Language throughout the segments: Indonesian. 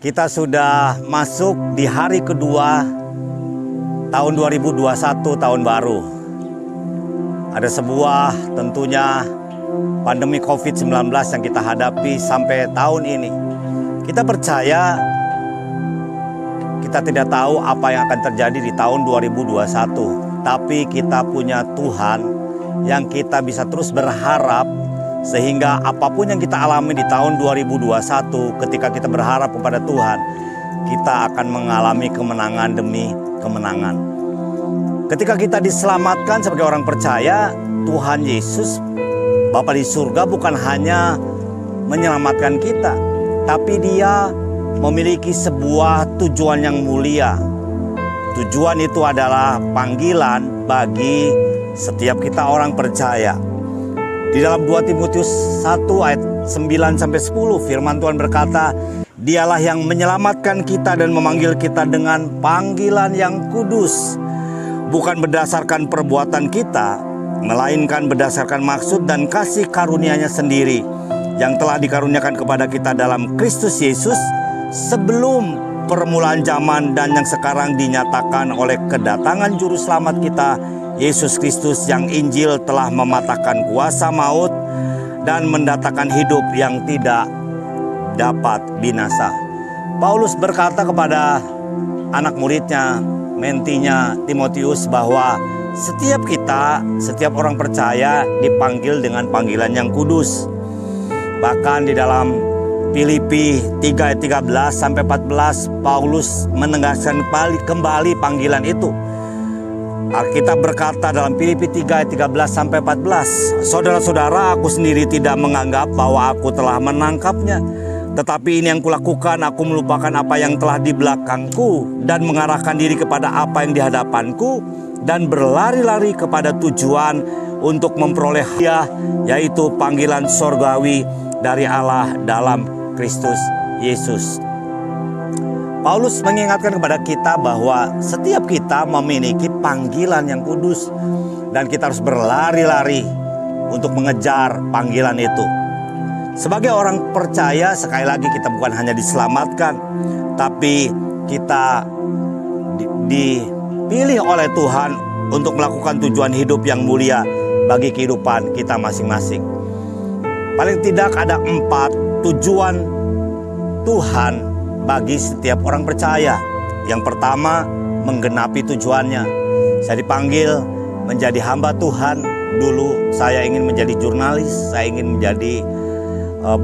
Kita sudah masuk di hari kedua tahun 2021, tahun baru. Ada sebuah tentunya pandemi COVID-19 yang kita hadapi sampai tahun ini. Kita percaya kita tidak tahu apa yang akan terjadi di tahun 2021. Tapi kita punya Tuhan yang kita bisa terus berharap, sehingga apapun yang kita alami di tahun 2021, ketika kita berharap kepada Tuhan, kita akan mengalami kemenangan demi kemenangan. Ketika kita diselamatkan sebagai orang percaya, Tuhan Yesus, Bapa di surga, bukan hanya menyelamatkan kita, tapi Dia memiliki sebuah tujuan yang mulia. Tujuan itu adalah panggilan bagi setiap kita orang percaya. Di dalam 2 Timotius 1 ayat 9-10 firman Tuhan berkata, Dialah yang menyelamatkan kita dan memanggil kita dengan panggilan yang kudus, bukan berdasarkan perbuatan kita, melainkan berdasarkan maksud dan kasih karunia-Nya sendiri yang telah dikaruniakan kepada kita dalam Kristus Yesus sebelum permulaan zaman dan yang sekarang dinyatakan oleh kedatangan juru selamat kita Yesus Kristus, yang Injil telah mematahkan kuasa maut dan mendatangkan hidup yang tidak dapat binasa. Paulus berkata kepada anak muridnya, mentinya Timotius, bahwa setiap kita, setiap orang percaya dipanggil dengan panggilan yang kudus. Bahkan di dalam Filipi 3 ayat 13-14 Paulus menegaskan kembali panggilan itu. Alkitab berkata dalam Filipi 3 ayat 13-14, Saudara-saudara, aku sendiri tidak menganggap bahwa aku telah menangkapnya, tetapi ini yang kulakukan, aku melupakan apa yang telah di belakangku dan mengarahkan diri kepada apa yang di hadapanku, dan berlari-lari kepada tujuan untuk memperoleh Dia, yaitu panggilan sorgawi dari Allah dalam Kristus Yesus. Paulus mengingatkan kepada kita bahwa setiap kita memiliki panggilan yang kudus, dan kita harus berlari-lari untuk mengejar panggilan itu. Sebagai orang percaya, sekali lagi kita bukan hanya diselamatkan, tapi kita dipilih oleh Tuhan untuk melakukan tujuan hidup yang mulia bagi kehidupan kita masing-masing. Paling tidak ada 4 tujuan Tuhan bagi setiap orang percaya. Yang pertama, menggenapi tujuannya. Saya dipanggil menjadi hamba Tuhan. Dulu saya ingin menjadi jurnalis, saya ingin menjadi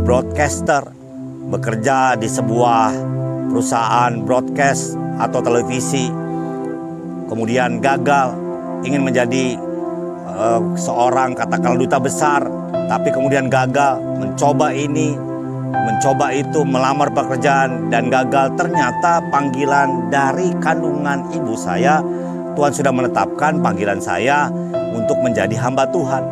broadcaster, bekerja di sebuah perusahaan broadcast atau televisi. Kemudian gagal, ingin menjadi seorang katakanlah duta besar, tapi kemudian gagal, mencoba ini, mencoba itu, melamar pekerjaan dan gagal. Ternyata panggilan dari kandungan ibu saya, Tuhan sudah menetapkan panggilan saya untuk menjadi hamba Tuhan.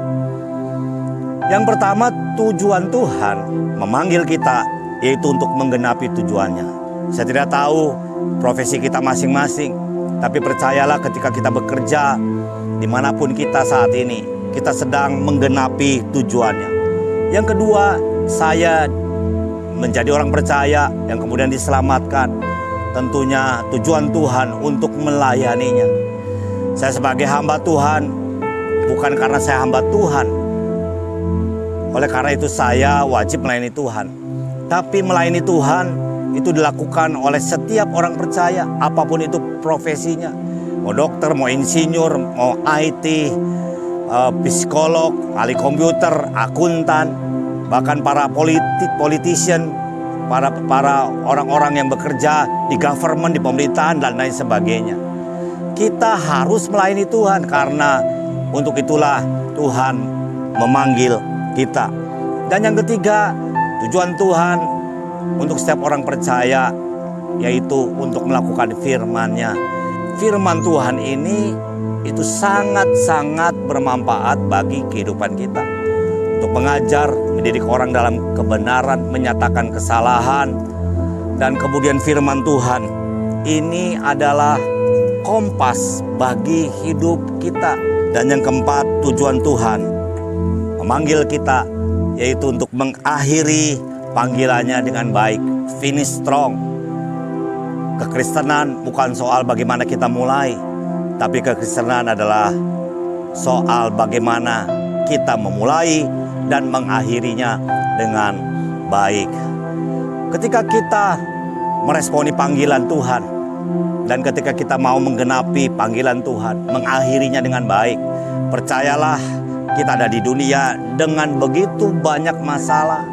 Yang pertama, tujuan Tuhan memanggil kita yaitu untuk menggenapi tujuannya. Saya tidak tahu profesi kita masing-masing, tapi percayalah ketika kita bekerja dimanapun kita saat ini, kita sedang menggenapi tujuannya. Yang kedua, saya menjadi orang percaya yang kemudian diselamatkan. Tentunya tujuan Tuhan untuk melayaninya. Saya sebagai hamba Tuhan, bukan karena saya hamba Tuhan, oleh karena itu saya wajib melayani Tuhan. Tapi melayani Tuhan itu dilakukan oleh setiap orang percaya, apapun itu profesinya. Mau dokter, mau insinyur, mau IT, psikolog, ahli komputer, akuntan, bahkan para politician, para orang-orang yang bekerja di government, di pemerintahan dan lain sebagainya. Kita harus melayani Tuhan, karena untuk itulah Tuhan memanggil kita. Dan yang ketiga, tujuan Tuhan untuk setiap orang percaya yaitu untuk melakukan firman-Nya. Firman Tuhan ini itu sangat-sangat bermanfaat bagi kehidupan kita. Untuk mengajar, mendidik orang dalam kebenaran, menyatakan kesalahan. Dan kemudian firman Tuhan ini adalah kompas bagi hidup kita. Dan yang keempat, tujuan Tuhan memanggil kita yaitu untuk mengakhiri panggilannya dengan baik. Finish strong. Kekristenan bukan soal bagaimana kita mulai, tapi kekristenan adalah soal bagaimana kita memulai dan mengakhirinya dengan baik. Ketika kita meresponi panggilan Tuhan, dan ketika kita mau menggenapi panggilan Tuhan, mengakhirinya dengan baik, percayalah kita ada di dunia dengan begitu banyak masalah.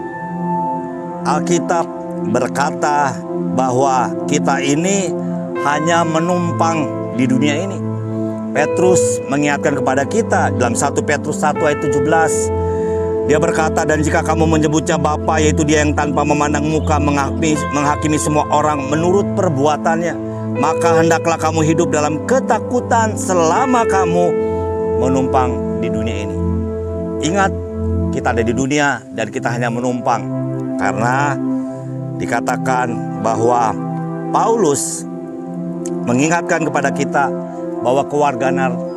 Alkitab berkata bahwa kita ini hanya menumpang di dunia ini. Petrus mengingatkan kepada kita dalam 1 Petrus 1 ayat 17. Dia berkata, dan jika kamu menyebutnya Bapa, yaitu Dia yang tanpa memandang muka menghakimi semua orang menurut perbuatannya, maka hendaklah kamu hidup dalam ketakutan selama kamu menumpang di dunia ini. Ingat, kita ada di dunia dan kita hanya menumpang, karena dikatakan bahwa Paulus mengingatkan kepada kita bahwa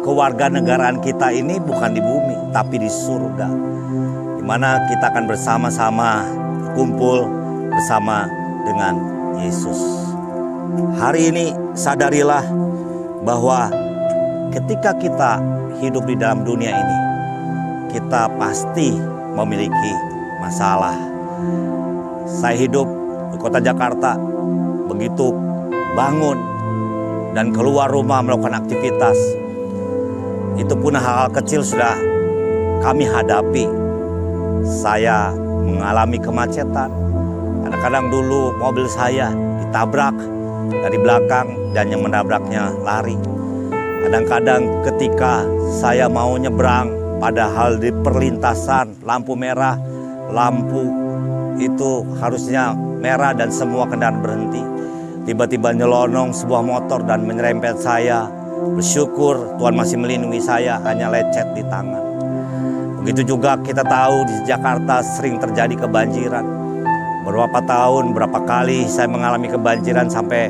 kewarganegaraan kita ini bukan di bumi, tapi di surga, di mana kita akan bersama-sama kumpul bersama dengan Yesus. Hari ini sadarilah bahwa ketika kita hidup di dalam dunia ini, kita pasti memiliki masalah. Saya hidup di kota Jakarta, begitu bangun dan keluar rumah melakukan aktivitas, itu pun hal-hal kecil sudah kami hadapi. Saya mengalami kemacetan. Kadang-kadang dulu mobil saya ditabrak dari belakang dan yang menabraknya lari. Kadang-kadang ketika saya mau nyebrang, padahal di perlintasan lampu merah, lampu itu harusnya merah dan semua kendaraan berhenti. Tiba-tiba nyelonong sebuah motor dan menyerempet saya. Bersyukur Tuhan masih melindungi saya, hanya lecet di tangan. Begitu juga kita tahu di Jakarta sering terjadi kebanjiran. Beberapa tahun, berapa kali saya mengalami kebanjiran sampai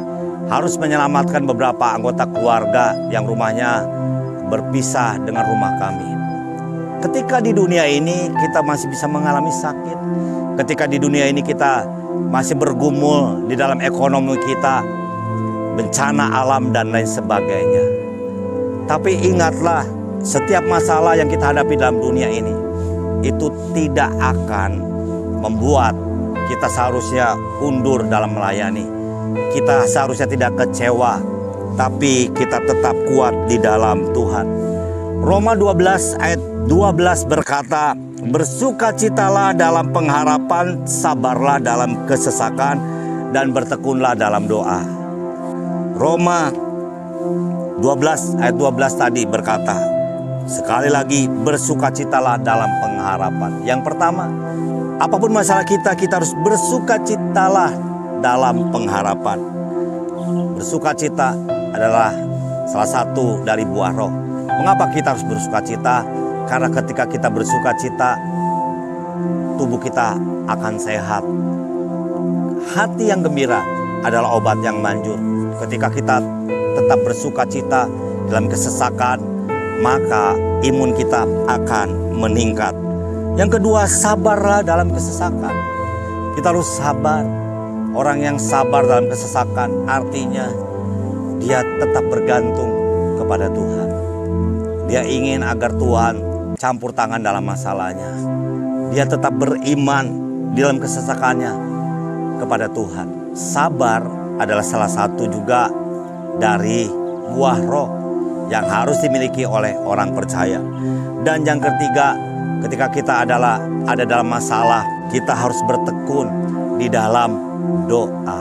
harus menyelamatkan beberapa anggota keluarga yang rumahnya berpisah dengan rumah kami. Ketika di dunia ini kita masih bisa mengalami sakit, ketika di dunia ini kita masih bergumul di dalam ekonomi kita, bencana alam dan lain sebagainya. Tapi ingatlah, setiap masalah yang kita hadapi dalam dunia ini, itu tidak akan membuat kita seharusnya undur dalam melayani. Kita seharusnya tidak kecewa, tapi kita tetap kuat di dalam Tuhan. Roma 12 ayat 12 berkata, bersukacitalah dalam pengharapan, sabarlah dalam kesesakan, dan bertekunlah dalam doa. Roma 12 ayat 12 tadi berkata, sekali lagi, bersukacitalah dalam pengharapan. Yang pertama, apapun masalah kita harus bersukacitalah dalam pengharapan. Bersukacita adalah salah satu dari buah roh. Mengapa kita harus bersukacita? Karena ketika kita bersukacita, tubuh kita akan sehat. Hati yang gembira adalah obat yang manjur. Ketika kita tetap bersukacita dalam kesesakan, maka imun kita akan meningkat. Yang kedua, sabarlah dalam kesesakan. Kita harus sabar. Orang yang sabar dalam kesesakan artinya dia tetap bergantung kepada Tuhan. Dia ingin agar Tuhan campur tangan dalam masalahnya. Dia tetap beriman di dalam kesesakannya kepada Tuhan. Sabar adalah salah satu juga dari buah roh yang harus dimiliki oleh orang percaya. Dan yang ketiga, ketika kita ada dalam masalah, kita harus bertekun di dalam doa.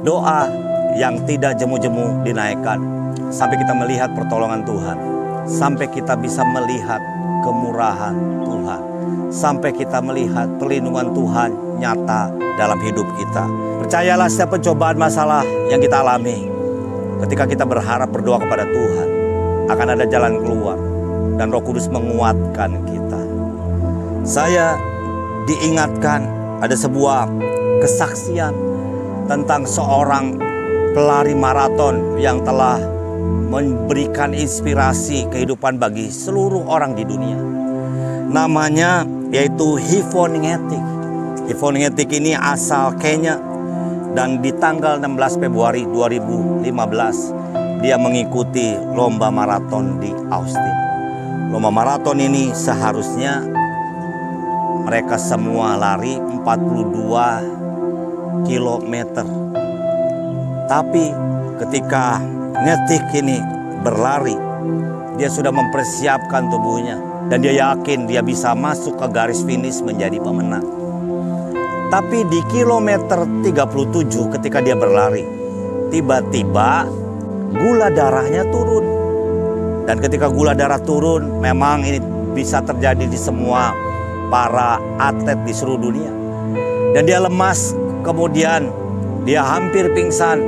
Doa yang tidak jemu-jemu dinaikkan sampai kita melihat pertolongan Tuhan, sampai kita bisa melihat kemurahan Tuhan, sampai kita melihat perlindungan Tuhan nyata dalam hidup kita. Percayalah, setiap pencobaan masalah yang kita alami, ketika kita berharap berdoa kepada Tuhan, akan ada jalan keluar dan Roh Kudus menguatkan kita. Saya diingatkan ada sebuah kesaksian tentang seorang pelari maraton yang telah memberikan inspirasi kehidupan bagi seluruh orang di dunia. Namanya yaitu Yvonne Ngethik. Yvonne Ngethik ini asal Kenya. Dan di tanggal 16 Februari 2015, dia mengikuti lomba maraton di Austin. Lomba maraton ini seharusnya mereka semua lari 42 kilometer. Tapi ketika Ngetik ini berlari, dia sudah mempersiapkan tubuhnya. Dan dia yakin dia bisa masuk ke garis finish menjadi pemenang. Tapi di kilometer 37 ketika dia berlari, tiba-tiba gula darahnya turun. Dan ketika gula darah turun, memang ini bisa terjadi di semua para atlet di seluruh dunia. Dan dia lemas, kemudian dia hampir pingsan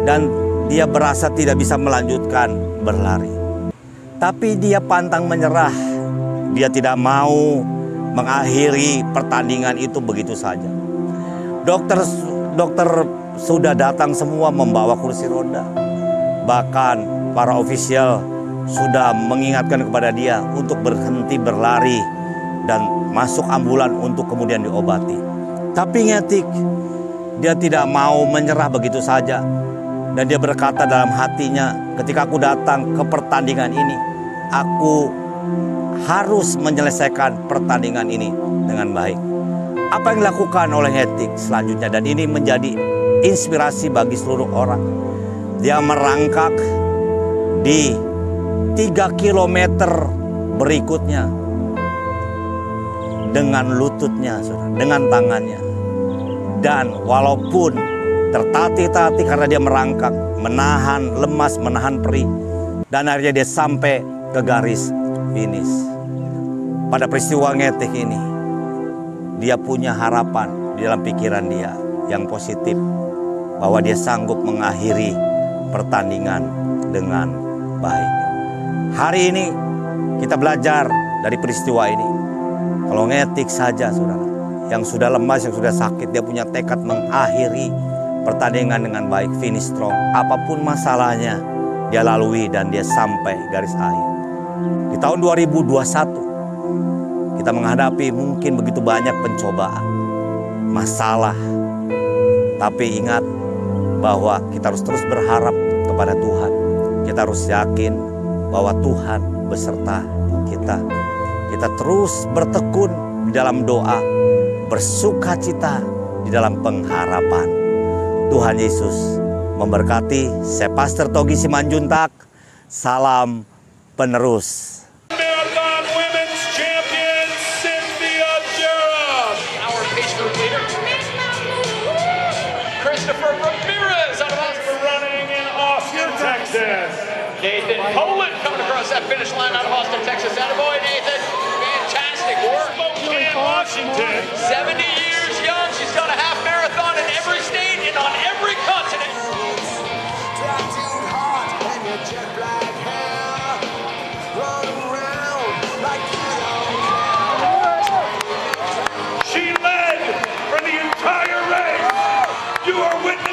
dan dia berasa tidak bisa melanjutkan berlari. Tapi dia pantang menyerah. Dia tidak mau mengakhiri pertandingan itu begitu saja. Dokter sudah datang semua membawa kursi roda. Bahkan para ofisial sudah mengingatkan kepada dia untuk berhenti berlari dan masuk ambulan untuk kemudian diobati. Tapi Ngetik, dia tidak mau menyerah begitu saja. Dan dia berkata dalam hatinya, ketika aku datang ke pertandingan ini, aku harus menyelesaikan pertandingan ini dengan baik. Apa yang dilakukan oleh Ngetik selanjutnya, dan ini menjadi inspirasi bagi seluruh orang. Dia merangkak di 3 kilometer berikutnya dengan lututnya, dengan tangannya. Dan walaupun tertatih-tatih karena dia merangkak, menahan lemas, menahan perih, dan akhirnya dia sampai ke garis finish. Pada peristiwa Ngetik ini, dia punya harapan di dalam pikiran dia yang positif, bahwa dia sanggup mengakhiri pertandingan dengan baik. Hari ini kita belajar dari peristiwa ini. Kalau Ngetik saja, saudara, yang sudah lemas, yang sudah sakit, dia punya tekad mengakhiri pertandingan dengan baik, finish strong. Apapun masalahnya, dia lalui dan dia sampai garis akhir. Di tahun 2021, kita menghadapi mungkin begitu banyak pencobaan, masalah. Tapi ingat bahwa kita harus terus berharap kepada Tuhan. Kita harus yakin bahwa Tuhan beserta kita. Kita terus bertekun di dalam doa, bersukacita di dalam pengharapan. Tuhan Yesus memberkati. Saya Pastor Togi Simanjuntak. Salam penerus. Marathon Women's Champion Cynthia Durham. Our pace group leader, Christopher Ramirez out of Austin, running in Austin, Texas. Nathan Poland coming across that finish line out of Austin, Texas. Attaboy, Nathan. Fantastic work. Spokane, Washington. 70 years young. She's done a half marathon in every state and on every continent. She led for the entire race. You are witnessing